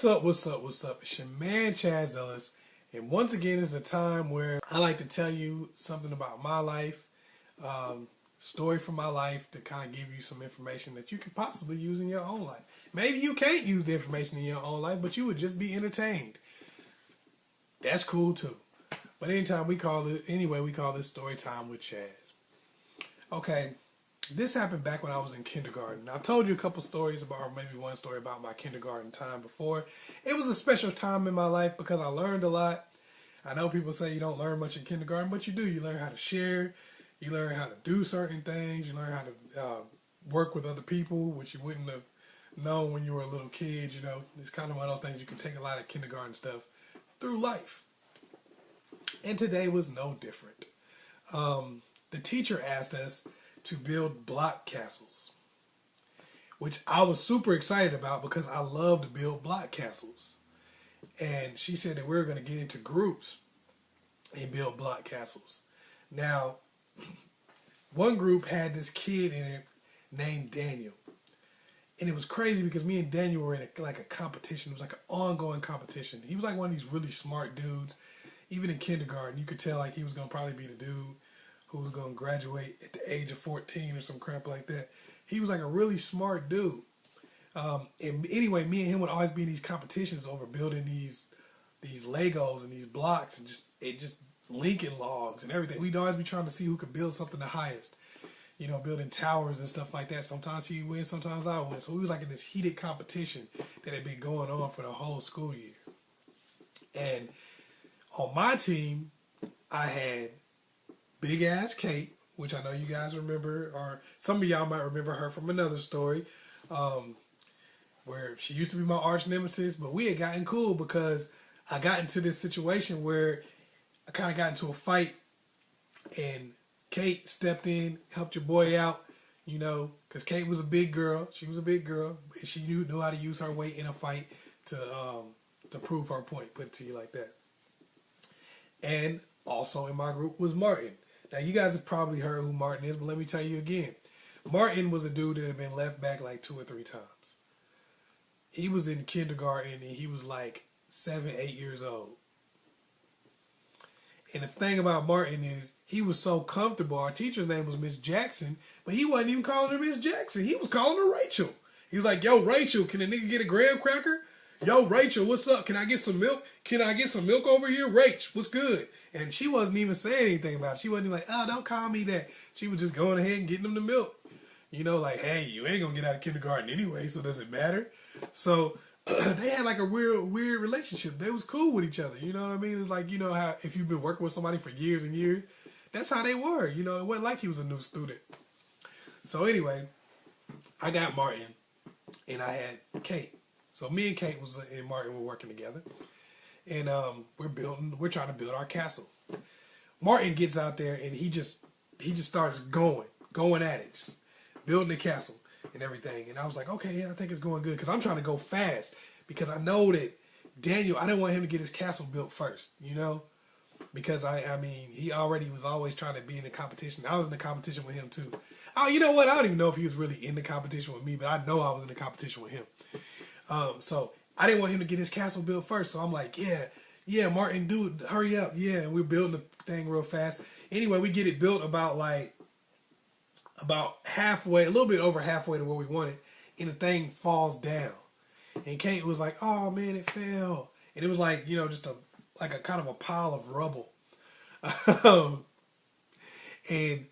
What's up, what's up, what's up? It's your man, Chazz Ellis. And once again, it's a time where I like to tell you something about my life, story from my life to kind of give you some information that you could possibly use in your own life. Maybe you can't use the information in your own life, but you would just be entertained. That's cool too. But anytime we call this story time with Chazz. Okay, this happened back when I was in kindergarten. I've told you a couple stories about, or maybe one story about my kindergarten time before. It was a special time in my life because I learned a lot. I know people say you don't learn much in kindergarten, but you do. You learn how to share. You learn how to do certain things. You learn how to work with other people, which you wouldn't have known when you were a little kid. You know, it's kind of one of those things you can take a lot of kindergarten stuff through life. And today was no different. The teacher asked us to build block castles, which I was super excited about because I love to build block castles. And she said that we were going to get into groups and build block castles. Now, one group had this kid in it named Daniel. And it was crazy because me and Daniel were in a competition. It was like an ongoing competition. He was like one of these really smart dudes. Even in kindergarten, you could tell like he was going to probably be the dude who was going to graduate at the age of 14 or some crap like that. He was like a really smart dude. And anyway, me and him would always be in these competitions over building these Legos and these blocks and just linking logs and everything. We'd always be trying to see who could build something the highest. You know, building towers and stuff like that. Sometimes he would win, sometimes I would win. So we was like in this heated competition that had been going on for the whole school year. And on my team, I had Big Ass Kate, which I know you guys remember, or some of y'all might remember her from another story, where she used to be my arch nemesis, but we had gotten cool because I got into this situation where I kind of got into a fight, and Kate stepped in, helped your boy out, you know, because Kate was a big girl. She was a big girl, and she knew how to use her weight in a fight to prove her point, put it to you like that. And also in my group was Martin. Now, you guys have probably heard who Martin is, but let me tell you again. Martin was a dude that had been left back like 2 or 3 times. He was in kindergarten, and he was like 7, 8 years old. And the thing about Martin is he was so comfortable. Our teacher's name was Miss Jackson, but he wasn't even calling her Miss Jackson. He was calling her Rachel. He was like, yo, Rachel, can a nigga get a graham cracker? Yo, Rachel, what's up? Can I get some milk? Can I get some milk over here? Rach, what's good? And she wasn't even saying anything about it. She wasn't even like, oh, don't call me that. She was just going ahead and getting them the milk. You know, like, hey, you ain't going to get out of kindergarten anyway, so does it matter? So they had like a weird relationship. They was cool with each other. You know what I mean? It's like, you know how if you've been working with somebody for years and years, that's how they were. You know, it wasn't like he was a new student. So anyway, I got Martin and I had Kate. So me and Kate and Martin were working together, and we're trying to build our castle. Martin gets out there and he just starts going at it, just building the castle and everything. And I was like, okay, yeah, I think it's going good because I'm trying to go fast because I know that Daniel, I didn't want him to get his castle built first, you know, because I mean he already was always trying to be in the competition. I was in the competition with him too. Oh, you know what? I don't even know if he was really in the competition with me, but I know I was in the competition with him. So I didn't want him to get his castle built first. So I'm like, yeah, Martin, dude, hurry up. Yeah, and we're building the thing real fast. Anyway, we get it built about halfway, a little bit over halfway to where we want it, and the thing falls down. And Kate was like, oh man, it fell. And it was like, you know, just a kind of a pile of rubble. And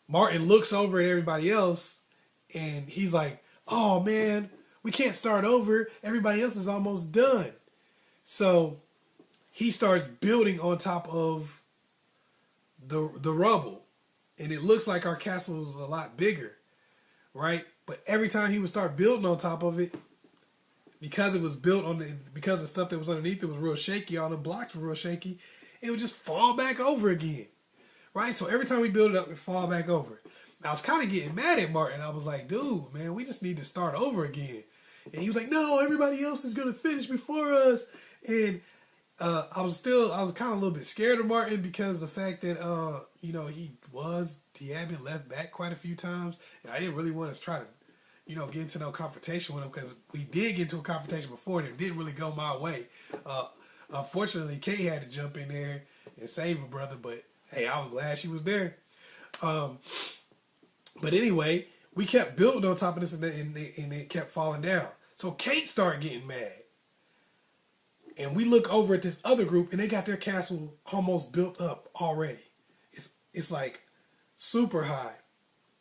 Martin looks over at everybody else and he's like, oh man, we can't start over. Everybody else is almost done. So he starts building on top of the rubble. And it looks like our castle is a lot bigger, right? But every time he would start building on top of it, because it was built because the stuff that was underneath it was real shaky, all the blocks were real shaky, it would just fall back over again, right? So every time we build it up, it fall back over. I was kind of getting mad at Martin. I was like, dude, man, we just need to start over again. And he was like, no, everybody else is going to finish before us. And I was kind of a little bit scared of Martin because the fact that, you know, he had been left back quite a few times. And I didn't really want to try to, get into no confrontation with him, because we did get into a confrontation before and it didn't really go my way. Unfortunately, Kate had to jump in there and save her brother, but hey, I was glad she was there. But anyway, we kept building on top of this, and it kept falling down. So Kate started getting mad. And we look over at this other group, and they got their castle almost built up already. It's like super high.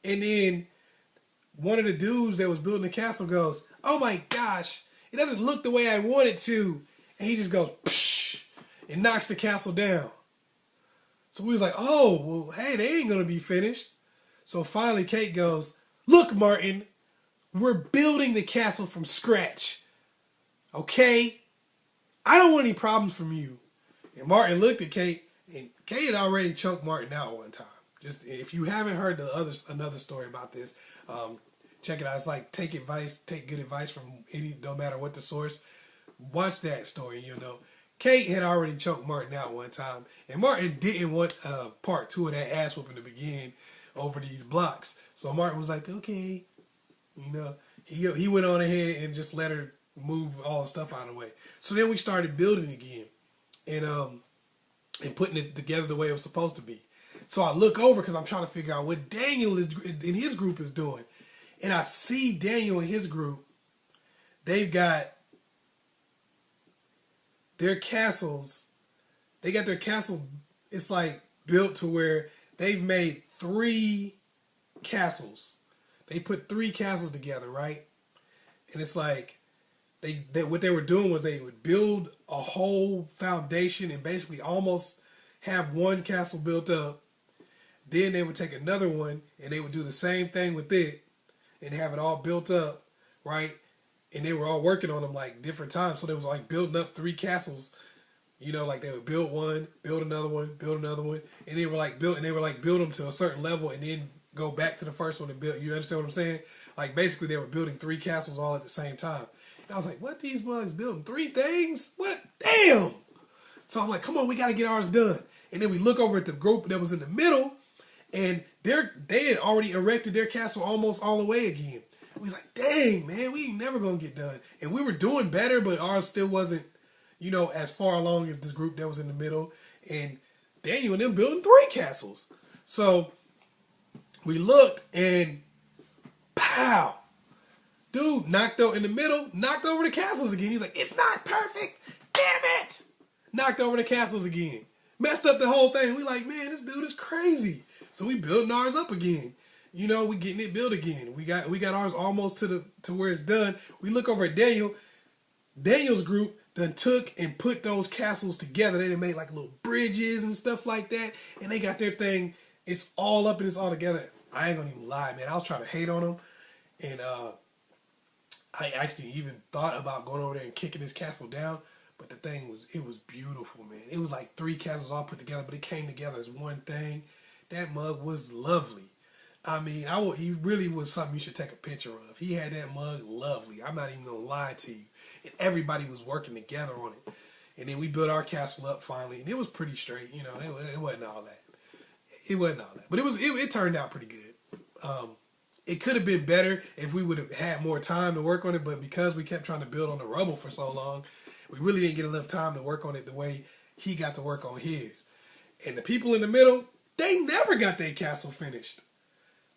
And then one of the dudes that was building the castle goes, "Oh my gosh, it doesn't look the way I want it to." And he just goes, psh, and knocks the castle down. So we was like, oh, well, hey, they ain't going to be finished. So finally Kate goes, "Look, Martin, we're building the castle from scratch. Okay? I don't want any problems from you." And Martin looked at Kate, and Kate had already choked Martin out one time. Just if you haven't heard another story about this, check it out. It's like take good advice from no matter what the source. Watch that story, Kate had already choked Martin out one time, and Martin didn't want part 2 of that ass whooping to begin over these blocks. So Martin was like, okay, he went on ahead and just let her move all the stuff out of the way. So then we started building again, and putting it together the way it was supposed to be. So I look over because I'm trying to figure out what Daniel in his group is doing, and I see Daniel in his group. They've got their castles. They got their castle. It's like built to where they've made 3 castles. They put 3 castles together, right? And it's like they what they were doing was they would build a whole foundation and basically almost have one castle built up. Then they would take another one and they would do the same thing with it and have it all built up, right? And they were all working on them like different times. So they was like building up 3 castles. Like they would build one, build another one, build another one, and they were like build them to a certain level and then go back to the first one and build. You understand what I'm saying? Like basically they were building 3 castles all at the same time. And I was like, what these bugs building 3 things? What? Damn! So I'm like, come on, we got to get ours done. And then we look over at the group that was in the middle, and they had already erected their castle almost all the way again. We was like, dang, man, we ain't never going to get done. And we were doing better, but ours still wasn't, as far along as this group that was in the middle. And Daniel and them building 3 castles. So we looked, and pow! Dude knocked over in the middle, knocked over the castles again. He's like, it's not perfect. Damn it! Knocked over the castles again. Messed up the whole thing. We like, man, this dude is crazy. So we building ours up again. We getting it built again. We got ours almost to where it's done. We look over at Daniel. Daniel's group done took and put those castles together. They done made like little bridges and stuff like that. And they got their thing. It's all up and it's all together. I ain't gonna even lie, man. I was trying to hate on them. And I actually even thought about going over there and kicking this castle down. But the thing was beautiful, man. It was like 3 castles all put together, but it came together as one thing. That mug was lovely. I mean, he really was something you should take a picture of. He had that mug lovely. I'm not even going to lie to you. And everybody was working together on it. And then we built our castle up finally, and it was pretty straight. It wasn't all that. It wasn't all that. But it turned out pretty good. It could have been better if we would have had more time to work on it, but because we kept trying to build on the rubble for so long, we really didn't get enough time to work on it the way he got to work on his. And the people in the middle, they never got their castle finished.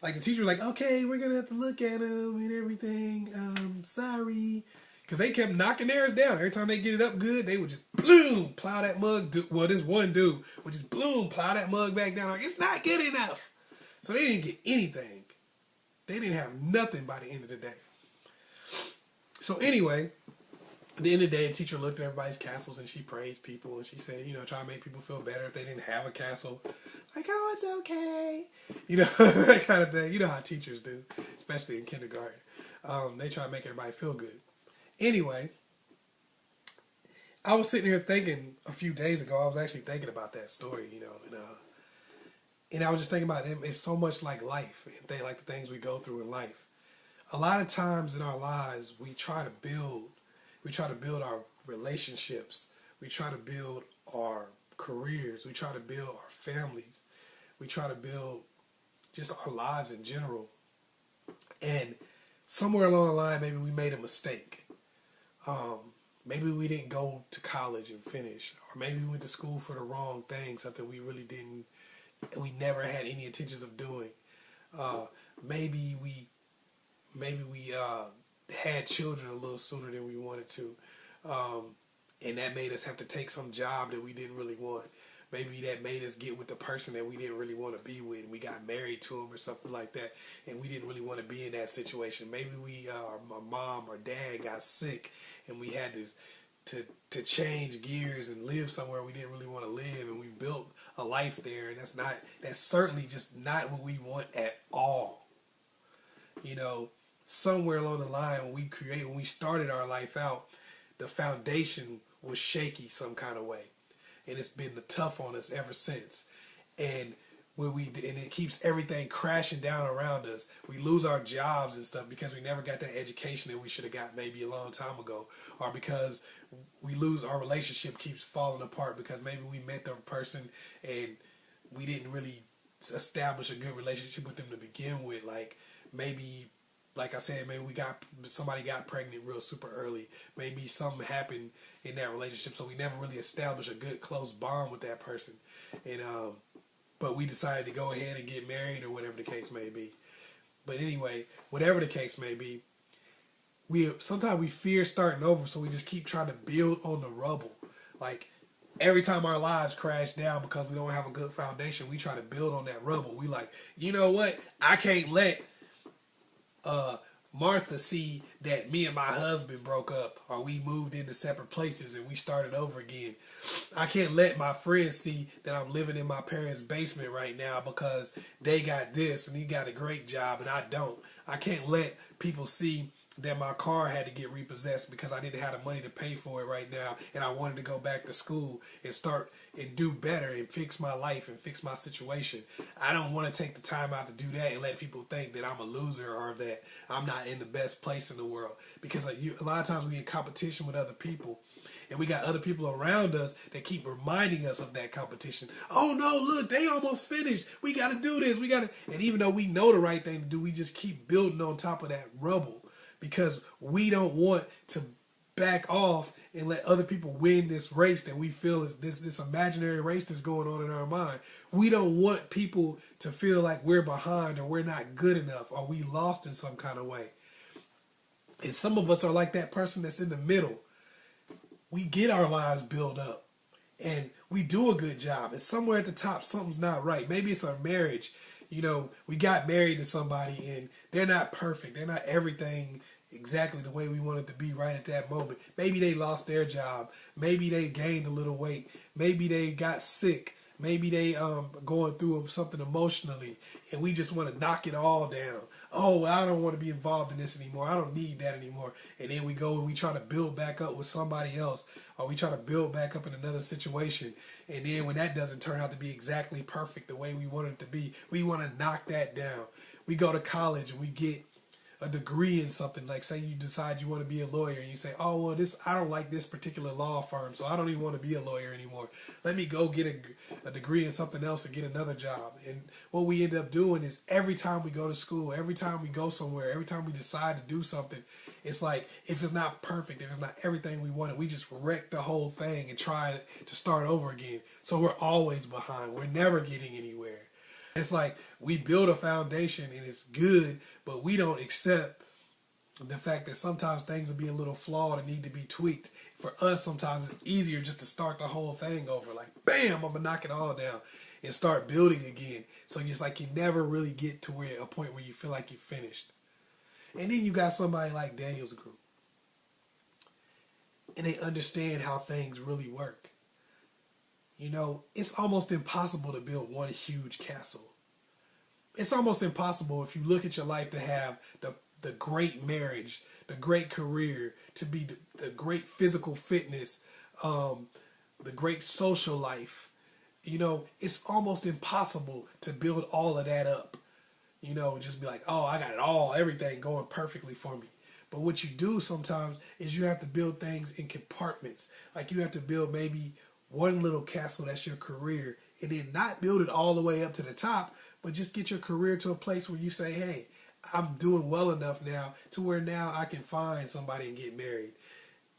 Like the teacher was like, okay, we're going to have to look at them and everything. Sorry. Because they kept knocking theirs down. Every time they get it up good, they would just, bloom, plow that mug. This one dude would just, bloom, plow that mug back down. Like, it's not good enough. So they didn't get anything. They didn't have nothing by the end of the day. So anyway, at the end of the day, the teacher looked at everybody's castles and she praised people and she said, try to make people feel better if they didn't have a castle. Like, oh, it's okay. That kind of thing. You know how teachers do, especially in kindergarten. They try to make everybody feel good. Anyway, I was sitting here thinking a few days ago, I was actually thinking about that story, and I was just thinking about it. It's so much like life, and like the things we go through in life. A lot of times in our lives, we try to build our relationships. We try to build our careers. We try to build our families. We try to build just our lives in general. And somewhere along the line, maybe we made a mistake. Maybe we didn't go to college and finish, or maybe we went to school for the wrong thing, something we really didn't, we never had any intentions of doing. Maybe we had children a little sooner than we wanted to, and that made us have to take some job that we didn't really want. Maybe that made us get with the person that we didn't really want to be with, and we got married to him or something like that, and we didn't really want to be in that situation. Maybe our mom or dad got sick, and we had to change gears and live somewhere we didn't really want to live, and we built a life there, and that's certainly just not what we want at all. You know, somewhere along the line when we started our life out, the foundation was shaky some kind of way. And it's been tough on us ever since. And it keeps everything crashing down around us. We lose our jobs and stuff because we never got that education that we should have got maybe a long time ago. Or because we lose our relationship keeps falling apart because maybe we met the person and we didn't really establish a good relationship with them to begin with. Like maybe, like I said, maybe somebody got pregnant real super early. Maybe something happened in that relationship, so we never really established a good close bond with that person. And but we decided to go ahead and get married or whatever the case may be. But anyway, whatever the case may be, sometimes we fear starting over, so we just keep trying to build on the rubble. Like every time our lives crash down because we don't have a good foundation, we try to build on that rubble. We like, you know what? I can't let Martha see that me and my husband broke up, or we moved into separate places and we started over again. I can't let my friends see that I'm living in my parents' basement right now because they got this and he got a great job and I don't. I can't let people see that my car had to get repossessed because I didn't have the money to pay for it right now, and I wanted to go back to school and start and do better and fix my life and fix my situation. I don't want to take the time out to do that and let people think that I'm a loser or that I'm not in the best place in the world, because a lot of times we in competition with other people, and we got other people around us that keep reminding us of that competition. Oh no, look, they almost finished. We got to do this. And even though we know the right thing to do, we just keep building on top of that rubble. Because we don't want to back off and let other people win this race that we feel is this imaginary race that's going on in our mind. We don't want people to feel like we're behind or we're not good enough or we lost in some kind of way. And some of us are like that person that's in the middle. We get our lives built up and we do a good job. And somewhere at the top, something's not right. Maybe it's our marriage. You know, we got married to somebody and they're not perfect. They're not everything exactly the way we want it to be right at that moment. Maybe they lost their job. Maybe they gained a little weight. Maybe they got sick. Maybe they going through something emotionally, and we just want to knock it all down. Oh, I don't want to be involved in this anymore. I don't need that anymore. And then we go and we try to build back up with somebody else, or we try to build back up in another situation. And then when that doesn't turn out to be exactly perfect the way we want it to be, we want to knock that down. We go to college and we get a degree in something. Like say you decide you want to be a lawyer and you say, oh well, I don't like this particular law firm, so I don't even want to be a lawyer anymore. Let me go get a degree in something else and get another job. And what we end up doing is every time we go to school, every time we go somewhere, every time we decide to do something, it's like if it's not perfect, if it's not everything we wanted, we just wreck the whole thing and try to start over again. So we're always behind. We're never getting anywhere. It's like we build a foundation and it's good, but we don't accept the fact that sometimes things will be a little flawed and need to be tweaked. For us, sometimes it's easier just to start the whole thing over. Like, bam, I'm going to knock it all down and start building again. So just like you never really get to a point where you feel like you finished. And then you got somebody like Daniel's group. And they understand how things really work. You know, it's almost impossible to build one huge castle. It's almost impossible if you look at your life to have the great marriage, the great career, to be the great physical fitness, the great social life. You know, it's almost impossible to build all of that up. You know, just be like, oh, I got it all, everything going perfectly for me. But what you do sometimes is you have to build things in compartments. Like you have to build maybe one little castle that's your career, and then not build it all the way up to the top, but just get your career to a place where you say, hey, I'm doing well enough now to where now I can find somebody and get married.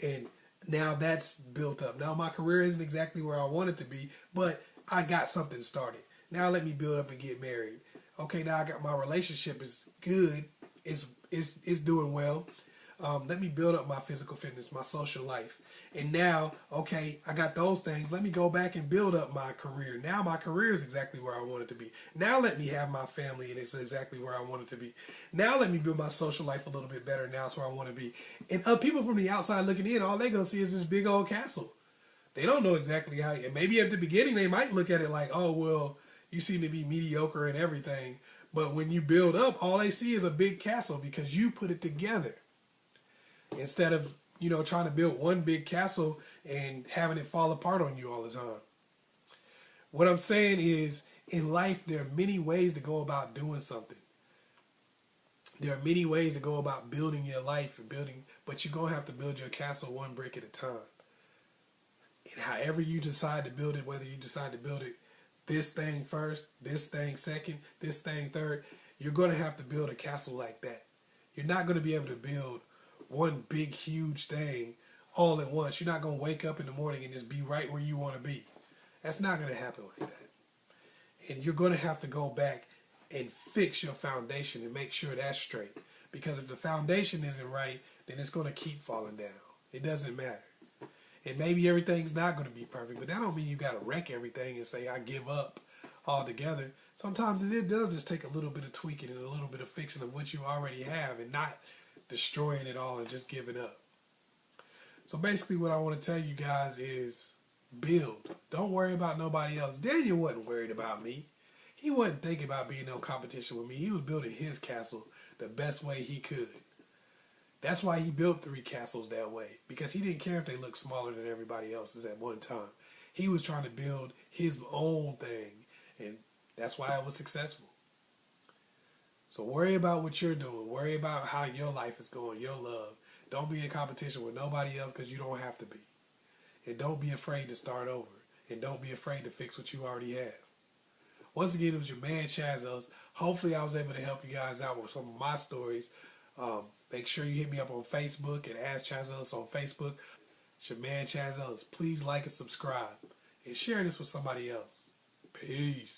And now that's built up. Now my career isn't exactly where I want it to be, but I got something started. Now let me build up and get married. Okay, now I got my relationship is good. It's doing well. Let me build up my physical fitness, my social life. And now, okay, I got those things. Let me go back and build up my career. Now my career is exactly where I want it to be. Now let me have my family and it's exactly where I want it to be. Now let me build my social life a little bit better. Now it's where I want to be. And people from the outside looking in, all they're going to see is this big old castle. They don't know exactly how, and maybe at the beginning they might look at it like, oh, well, you seem to be mediocre and everything. But when you build up, all they see is a big castle because you put it together. Instead of, trying to build one big castle and having it fall apart on you all the time. What I'm saying is, in life, there are many ways to go about doing something. There are many ways to go about building your life but you're going to have to build your castle one brick at a time. And however you decide to build it, whether you decide to build it this thing first, this thing second, this thing third, you're going to have to build a castle like that. You're not going to be able to build one big, huge thing all at once. You're not going to wake up in the morning and just be right where you want to be. That's not going to happen like that. And you're going to have to go back and fix your foundation and make sure that's straight. Because if the foundation isn't right, then it's going to keep falling down. It doesn't matter. And maybe everything's not going to be perfect, but that don't mean you got to wreck everything and say, I give up altogether. Sometimes it does just take a little bit of tweaking and a little bit of fixing of what you already have and not destroying it all and just giving up. So basically what I want to tell you guys is build. Don't worry about nobody else. Daniel wasn't worried about me. He wasn't thinking about being in competition with me. He was building his castle the best way he could. That's why he built 3 castles that way, because he didn't care if they looked smaller than everybody else's at one time. He was trying to build his own thing, and that's why it was successful. So worry about what you're doing. Worry about how your life is going, your love. Don't be in competition with nobody else because you don't have to be. And don't be afraid to start over. And don't be afraid to fix what you already have. Once again, it was your man, Chazz Ellis. Hopefully I was able to help you guys out with some of my stories. Make sure you hit me up on Facebook and ask Chazz Ellis on Facebook. It's your man, Chazz Ellis. Please like and subscribe. And share this with somebody else. Peace.